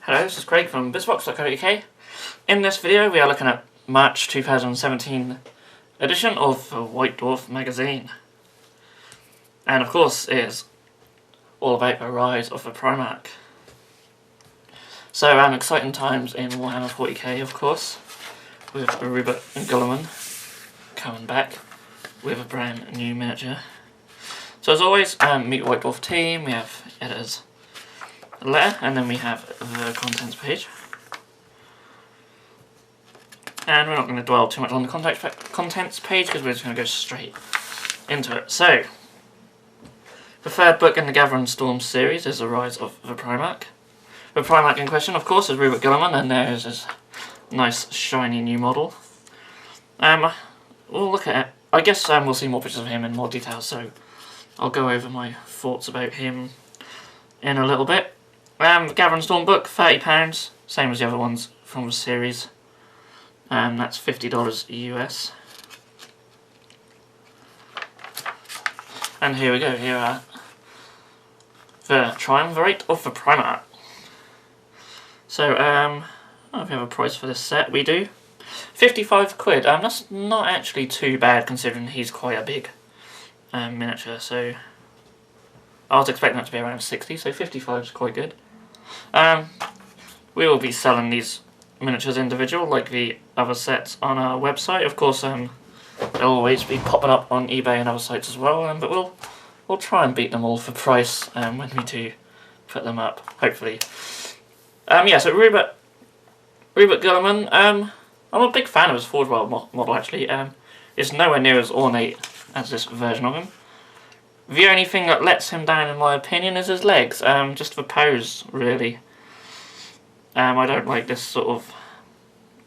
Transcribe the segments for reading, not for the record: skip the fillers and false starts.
Hello, this is Craig from bizbox.co.uk. In this video we are looking at March 2017 edition of the White Dwarf magazine. And of course it is all about the rise of the Primarch. So exciting times in Warhammer 40k of course, with Robert Gulliman coming back with a brand new miniature. So as always, meet the White Dwarf team, we have editors, a letter, and then we have the contents page. And we're not going to dwell too much on the contents page because we're just going to go straight into it. So, the third book in the Gather and Storm series is The Rise of the Primarch. The Primarch in question, of course, is Robert Gulliman, and there's his nice shiny new model. We'll look at it. I guess we'll see more pictures of him in more detail, so I'll go over my thoughts about him in a little bit. Gather and Storm book, £30, same as the other ones from the series. That's $50 US. And here we go, here are the Triumvirate of the Primarch. So, I don't know if we have a price for this set, we do. 55 quid, that's not actually too bad considering he's quite a big miniature, so I was expecting that to be around 60, so 55 is quite good. We will be selling these miniatures individual like the other sets on our website. Of course, they'll always be popping up on eBay and other sites as well, but we'll try and beat them all for price when we do put them up, hopefully. Yeah, so Robert Gulliman, I'm a big fan of his Forge World model actually. It's nowhere near as ornate as this version of him. The only thing that lets him down, in my opinion, is his legs. Just the pose, really. I don't like this sort of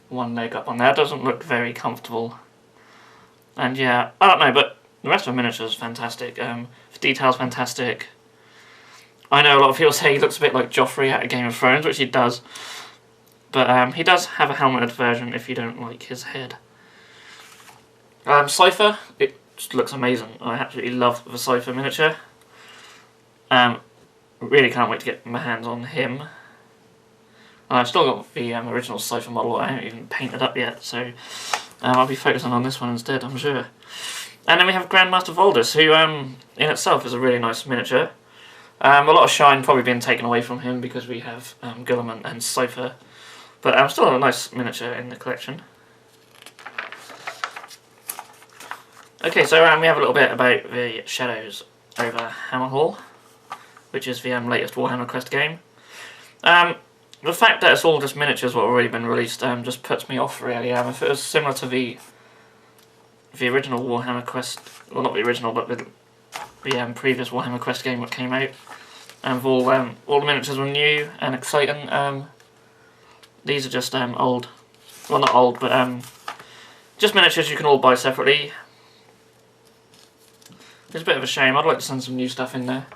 one leg up on there. It doesn't look very comfortable. And yeah, I don't know, but the rest of the miniature is fantastic. The detail's fantastic. I know a lot of people say he looks a bit like Joffrey out of Game of Thrones, which he does. But he does have a helmeted version if you don't like his head. Cypher, it just looks amazing. I absolutely love the Cypher miniature. Really can't wait to get my hands on him. I've still got the original Cypher model. I haven't even painted up yet, so I'll be focusing on this one instead, I'm sure. And then we have Grandmaster Voldus, who in itself is a really nice miniature. A lot of shine probably being taken away from him because we have Gulliman and Cypher, but still a nice miniature in the collection. Okay, so we have a little bit about the shadows over HAMMERH, which is the latest Warhammer Quest game. The fact that it's all just miniatures what have already been released just puts me off really. If it was similar to the original Warhammer Quest, well not the original but the previous Warhammer Quest game that came out, and all the miniatures were new and exciting, these are just old, well not old but just miniatures you can all buy separately. It's a bit of a shame. I'd like to send some new stuff in there.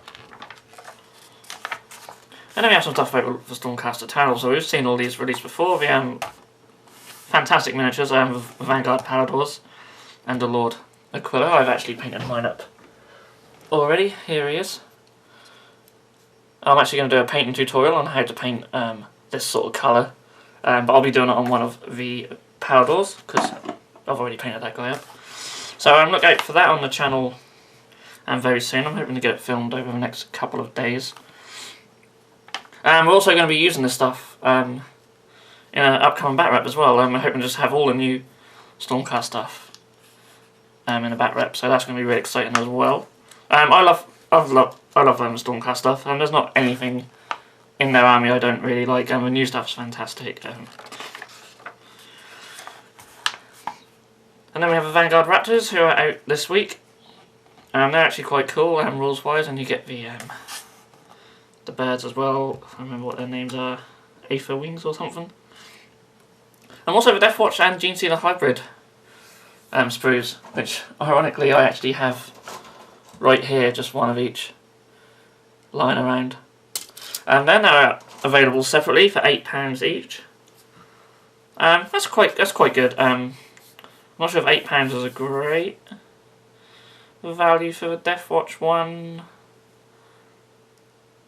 And then we have some stuff about the STORMCAST Eternal. So we've seen all these released before. The fantastic miniatures of Vanguard Paladors and the Lord Aquila. I've actually painted mine up already. Here he is. I'm actually going to do a painting tutorial on how to paint this sort of colour. But I'll be doing it on one of the Paladors because I've already painted that guy up. So look out for that on the channel. And very soon, I'm hoping to get it filmed over the next couple of days. We're also going to be using this stuff in an upcoming bat rep as well. We're hoping to just have all the new STORMCAST stuff in a bat rep, so that's going to be really exciting as well. I love them STORMCAST stuff, and there's not anything in their army I don't really like. The new stuff's fantastic. And then we have the Vanguard Raptors who are out this week. They're actually quite cool rules-wise, and you get the birds as well. I can't remember what their names are. Aether Wings or something. And also the Deathwatch and Gene Stealer Hybrid sprues, which ironically I actually have right here, just one of each, lying around. And then they're available separately for £8 each. That's quite good. I'm not sure if £8 is a great value for the Deathwatch one.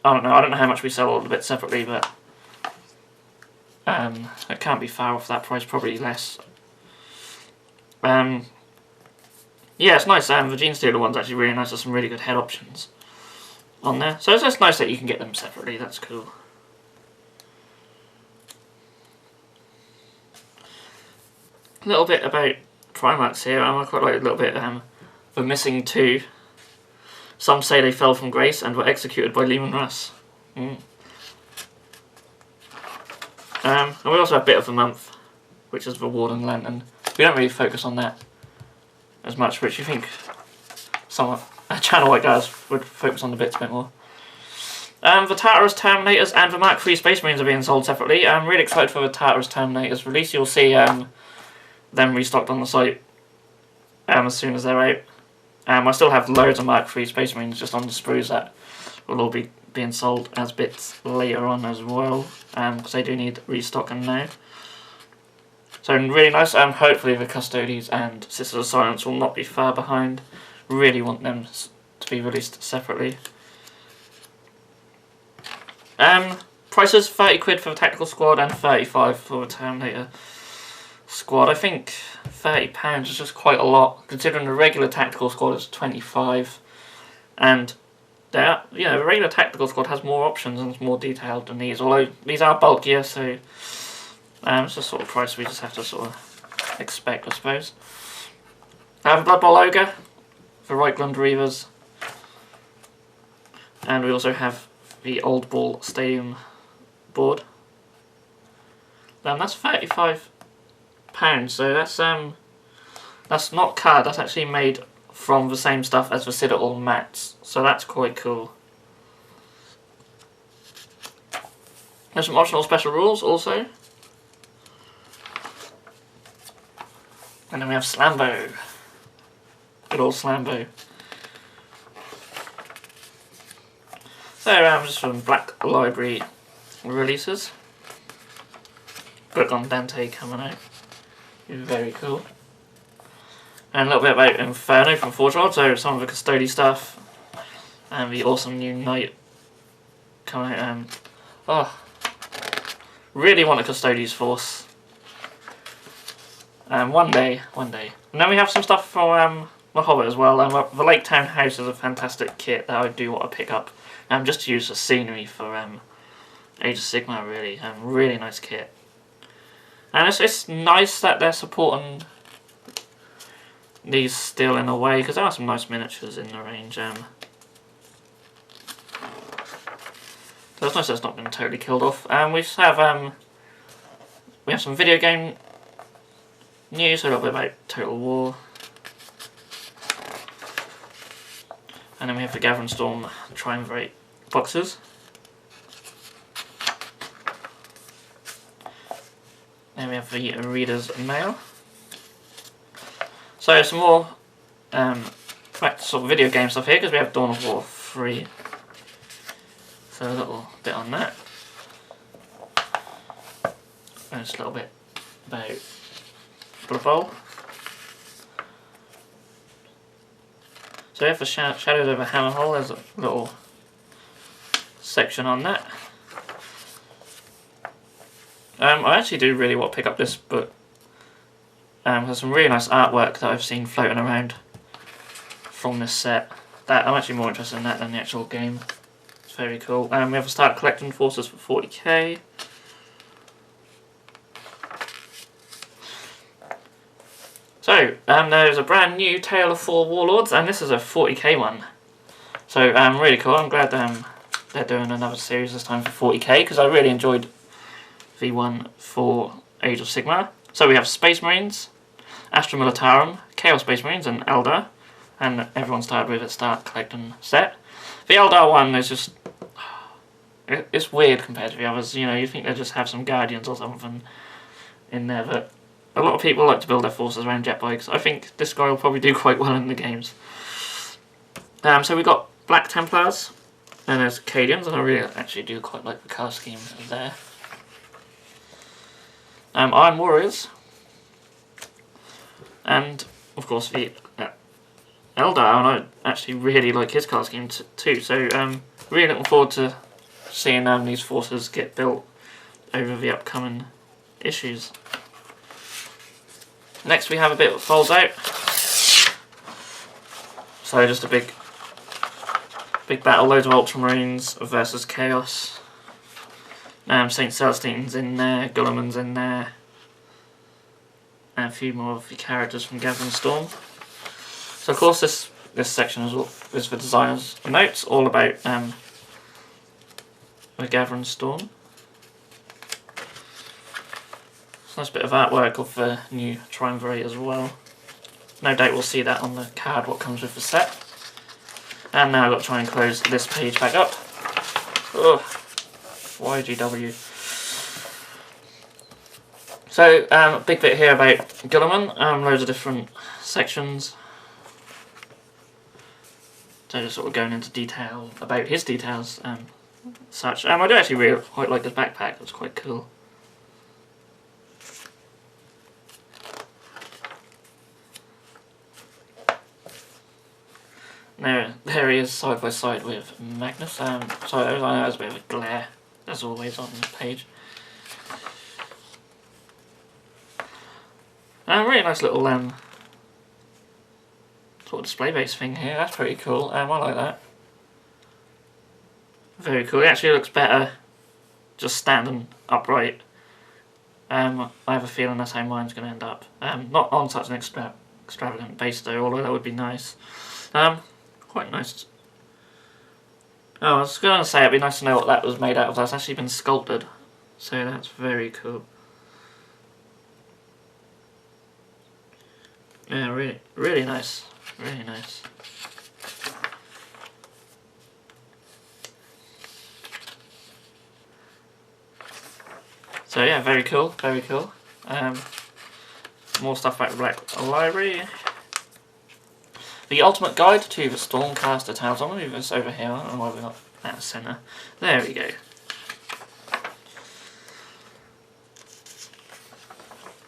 I don't know how much we sell all the bits separately, but It can't be far off that price, probably less. Yeah, it's nice. The Genestealer one's actually really nice. There's some really good head options on there. So it's just nice that you can get them separately. That's cool. A little bit about Primarchs here. I quite like a little bit. The missing two. Some say they fell from grace and were executed by Lehman Russ. And we also have Bit of the Month, which is the Warden Lantern. We don't really focus on that as much, which you think a channel like ours would focus on the bits a bit more. The Tartarus Terminators and the Mark III Space Marines are being sold separately. I'm really excited for the Tartarus Terminators release. You'll see them restocked on the site as soon as they're out. I still have loads of Mark III Space Marines just on the sprues that will all be being sold as bits later on as well, because they do need restocking now. So really nice. Hopefully the Custodies and Sisters of Silence will not be far behind. Really want them to be released separately. Prices, 30 quid for the Tactical Squad and 35 for the Terminator Squad. I think £30 is just quite a lot, considering the regular Tactical Squad is 25, and the regular Tactical Squad has more options and is more detailed than these, although these are bulkier, so it's the sort of price we just have to sort of expect, I suppose. I have a Blood Bowl Ogre for Reichland Reavers, and we also have the Old Ball Stadium board. That's £35, so that's not card, that's actually made from the same stuff as the Citadel mats, so that's quite cool. There's some optional special rules also. And then we have Slambo. Good old Slambo. So just some Black Library releases. Book on Dante coming out. Very cool. And a little bit about Inferno from Forge World, so some of the Custody stuff. And the awesome new Knight coming out. Really want a Custodes force. One day. And then we have some stuff from the Hobbit as well. The Lake Town House is a fantastic kit that I do want to pick up. Just to use the scenery for Age of Sigmar, really. Really nice kit. And it's nice that they're supporting these still in a way, because there are some nice miniatures in the range. So it's nice that it's not been totally killed off. We have some video game news, a little bit about Total War. And then we have the Gathering Storm Triumvirate boxes. Then we have the Reader's Mail. So some more sort of video game stuff here, because we have Dawn of War 3. So a little bit on that. And just a little bit about Blood Bowl. So we have the Shadows over HAMMERH. There's a little section on that. I actually do really want to pick up this book. There's some really nice artwork that I've seen floating around from this set. That I'm actually more interested in that than the actual game. It's very cool. We have to start collecting forces for 40k. So there's a brand new Tale of Four Warlords, and this is a 40k one. So really cool. I'm glad they're doing another series this time for 40k, because I really enjoyed the one for Age of Sigmar. So we have Space Marines, Astra Militarum, Chaos Space Marines, and Eldar. And everyone started with a start collecting set. The Eldar one is just... it's weird compared to the others. You know, you think they just have some Guardians or something in there, but a lot of people like to build their forces around jet bikes. I think this guy will probably do quite well in the games. So we got Black Templars, and there's Cadians, and I really actually do quite like the card scheme there. Iron Warriors, and of course the Eldar, and I actually really like his card scheme too, so really looking forward to seeing these forces get built over the upcoming issues. Next we have a bit that folds out. So just a big battle, loads of Ultramarines versus Chaos. St. Celestine's in there, Gulliman's in there, and a few more of the characters from Gathering Storm. So of course this section is for designers' notes, all about the Gathering Storm. It's a nice bit of artwork of the new Triumvirate as well. No doubt we'll see that on the card what comes with the set. And now I've got to try and close this page back up. Ugh. YGW. So, a big bit here about Gulliman, loads of different sections. So just sort of going into detail about his details such. I do actually really quite like his backpack, it's quite cool. There he is side by side with Magnus. Sorry, I know there's a bit of a glare, as always, on the page. Really nice little sort of display base thing here. That's pretty cool. I like that. Very cool. It actually looks better just standing upright. I have a feeling that's how mine's going to end up. Not on such an extravagant base though, although that would be nice. Quite nice. Oh, I was going to say it'd be nice to know what that was made out of. That's actually been sculpted, so that's very cool. Yeah, really nice. Really nice. So yeah, very cool, very cool. More stuff about the Black Library. The Ultimate Guide to the Stormcast Tales. I'm going to move this over here. I don't know why we're not at the centre. There we go.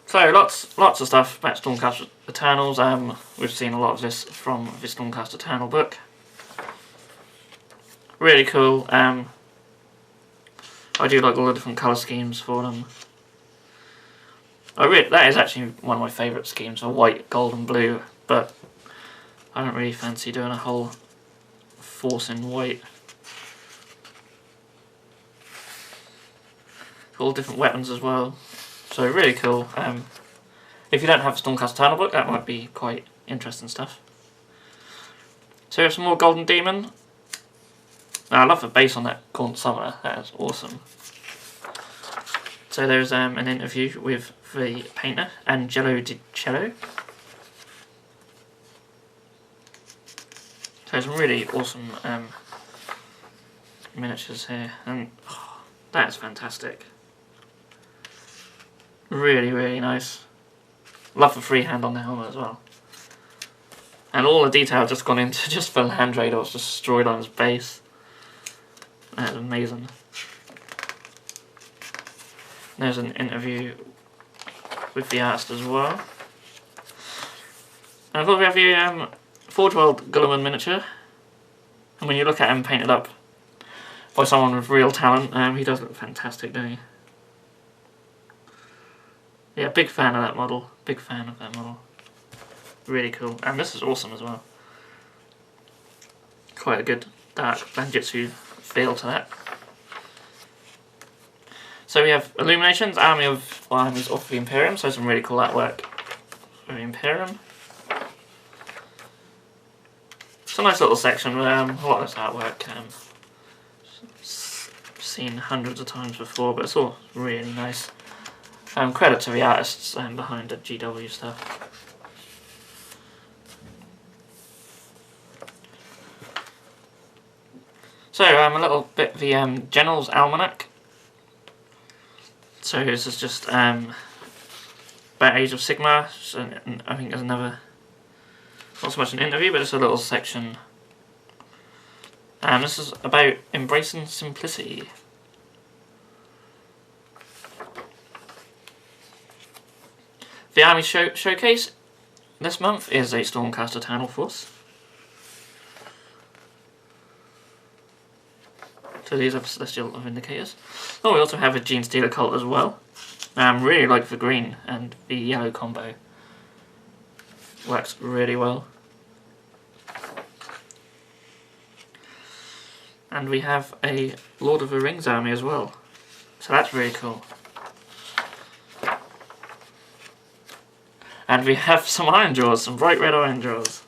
So lots of stuff about Stormcast Eternals. We've seen a lot of this from the Stormcast Eternal book. Really cool. I do like all the different colour schemes for them. That is actually one of my favourite schemes, for white, gold and blue, but I don't really fancy doing a whole force in white. All different weapons as well. So really cool. If you don't have a Stormcast Eternal book, that might be quite interesting stuff. So here's some more Golden Demon. I love the base on that Gaunt Summoner, that is awesome. So there's an interview with the painter, Angelo Di Cello. So some really awesome miniatures here, and oh, that's fantastic. Really nice. Love the freehand on the helmet as well. And all the detail just gone into just the Land Raider was destroyed on his base. That's amazing. There's an interview with the artist as well. And of course we have the Forge World Gulliman miniature. And when you look at him painted up by someone with real talent, he does look fantastic, doesn't he? Yeah, big fan of that model. Big fan of that model. Really cool. And this is awesome as well. Quite a good dark Banjitsu feel to that. So we have Illuminations, Armies of the Imperium, so some really cool artwork for the Imperium. It's a nice little section with a lot of this artwork. Seen hundreds of times before, but it's all really nice. Credit to the artists behind the GW stuff. So a little bit of the General's Almanac. So this is just about Age of Sigmar. So I think there's another, not so much an interview, but it's a little section. And this is about embracing simplicity. The Army Showcase this month is a Stormcast Eternal Force. So these are Celestial Vindicators. Oh, we also have a Gene Stealer Cult as well. Really like the green and the yellow combo. Works really well. And we have a Lord of the Rings army as well. So that's really cool. And we have some iron jaws, some bright red iron jaws.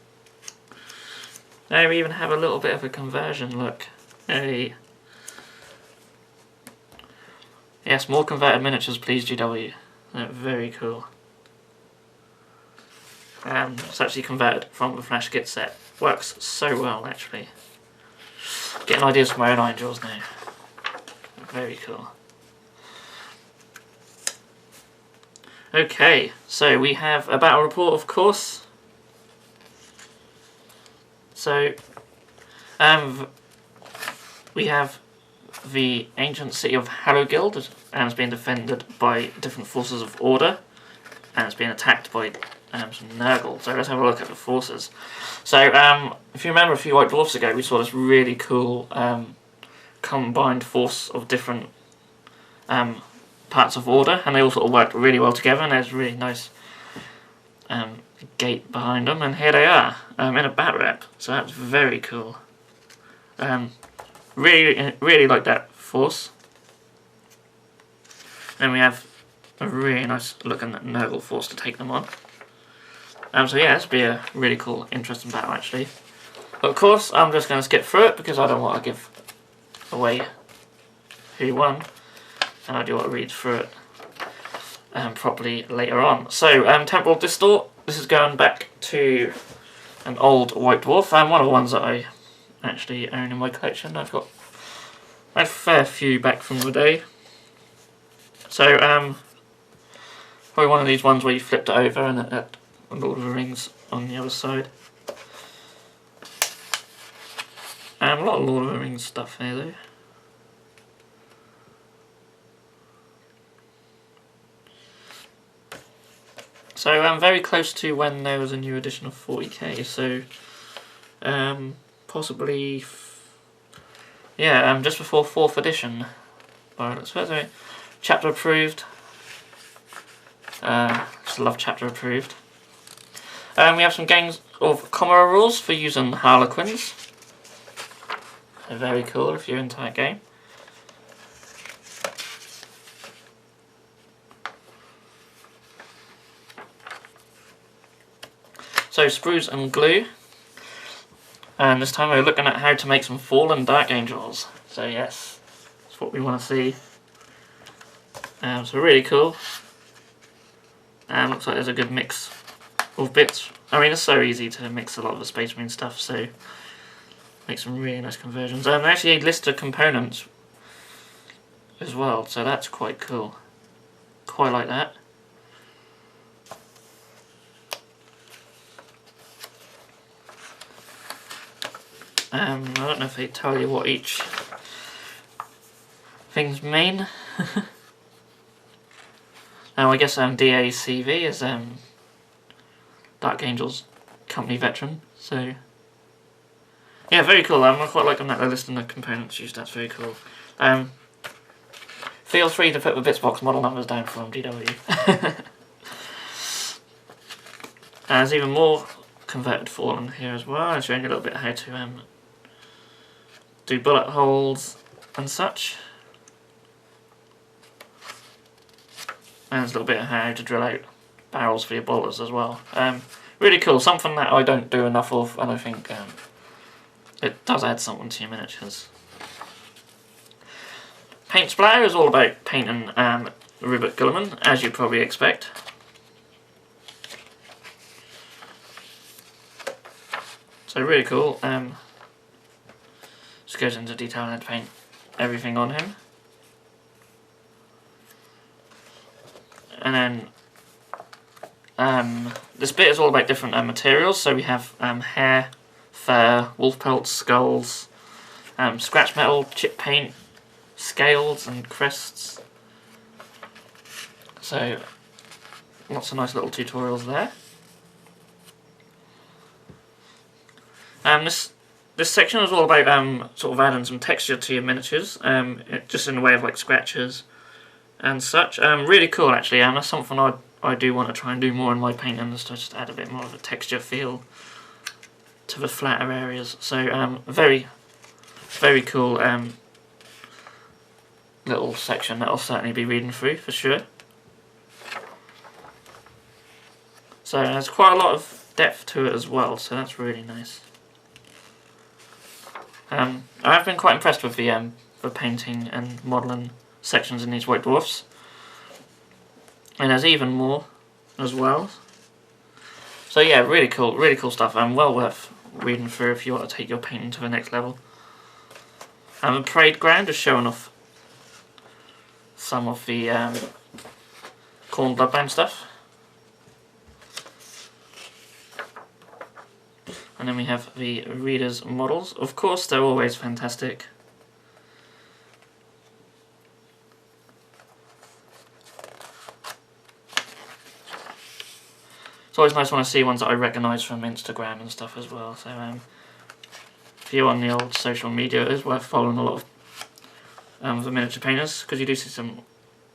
Now we even have a little bit of a conversion look. Hey. Yes, more converted miniatures please GW. They're very cool. It's actually converted from the Flash Kit set. Works so well actually. Getting ideas for my own iron jaws now. Very cool. Okay, so we have a battle report of course. So, we have the ancient city of Hallowguild, and it's being defended by different forces of order, and it's being attacked by some Nurgle. So let's have a look at the forces. So, if you remember a few White Dwarfs ago, we saw this really cool combined force of different parts of order, and they all sort of worked really well together, and there's a really nice gate behind them, and here they are in a bat rep, so that's very cool. Really like that force. Then we have a really nice looking Nurgle force to take them on. So yeah, this will be a really cool, interesting battle actually. But of course, I'm just going to skip through it because I don't want to give away who won, and I do want to read through it properly later on. So, Temporal Distort, this is going back to an old White Dwarf, and one of the ones that I actually own in my collection. I've got a fair few back from the day. So, probably one of these ones where you flipped it over and it had Lord of the Rings on the other side. A lot of Lord of the Rings stuff here though. So I'm very close to when there was a new edition of 40k, so possibly, yeah, just before 4th edition. Alright, let's chapter approved. Just love chapter approved. We have some games of Commoner rules for using Harlequins. They're very cool if you're into that game. So sprues and glue, and this time we're looking at how to make some Fallen Dark Angels. So yes, that's what we want to see. So really cool. Looks like there's a good mix of bits. I mean, it's so easy to mix a lot of the Space Marine stuff, so make some really nice conversions. Actually a list of components as well, so that's quite cool. Quite like that. I don't know if they tell you what each things mean. Now I guess DACV is Dark Angels company veteran, so yeah, very cool. I quite like them that they're listing the components used. That's very cool. Feel free to put the Bitsbox model numbers down from GW. There's even more converted Fallen here as well. I'm showing you a little bit how to do bullet holes and such. And there's a little bit of how to drill out barrels for your bullets as well. Really cool, something that I don't do enough of, and I think it does add something to your miniatures. Paint Splatter is all about painting Rubik Guilliman, as you'd probably expect. So really cool. Just goes into detail and to paint everything on him. And then this bit is all about different materials. So we have hair, fur, wolf pelts, skulls, scratch metal, chip paint, scales and crests. So lots of nice little tutorials there. This section is all about sort of adding some texture to your miniatures, just in the way of like scratches, and such. Really cool actually, and that's something I do want to try and do more in my painting, is to just add a bit more of a texture feel to the flatter areas. So very, very cool little section that I'll certainly be reading through for sure. So there's quite a lot of depth to it as well, so that's really nice. I have been quite impressed with the painting and modelling sections in these White Dwarfs, and there's even more as well. So yeah, really cool stuff, and well worth reading through if you want to take your painting to the next level. The parade ground is showing off some of the Khorne Bloodbound stuff. And then we have the readers' models. Of course, they're always fantastic. It's always nice when I see ones that I recognise from Instagram and stuff as well. So if you're on the old social media, it is worth following a lot of the miniature painters, because you do see some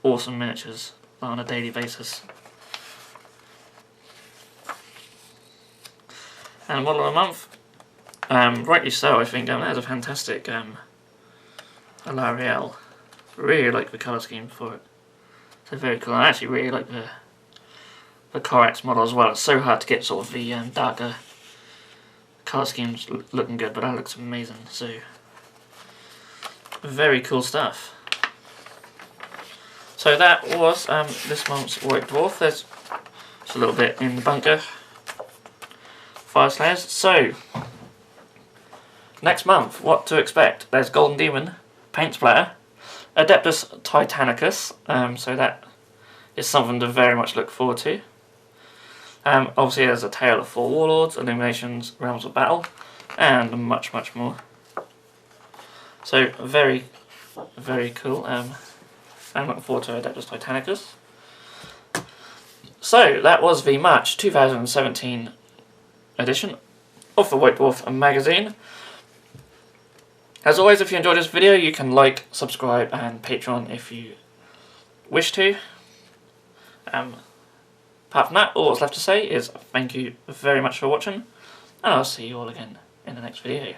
awesome miniatures on a daily basis. And Model of the Month, rightly so, I think. That is a fantastic L'Oreal. Really like the colour scheme for it. So very cool. I actually really like the Corax model as well. It's so hard to get sort of the darker colour schemes looking good, but that looks amazing. So very cool stuff. So that was this month's White Dwarf. There's just a little bit in the bunker. Fire Slayers. So next month, what to expect? There's Golden Demon, Paint Splatter, Adeptus Titanicus. So that is something to very much look forward to. Obviously there's a Tale of Four Warlords, Illuminations, Realms of Battle, and much more. So very, very cool. I'm looking forward to Adeptus Titanicus. So that was the March 2017 edition of the White Dwarf magazine. As always, if you enjoyed this video, you can like, subscribe, and Patreon if you wish to. Apart from that, all that's left to say is thank you very much for watching, and I'll see you all again in the next video.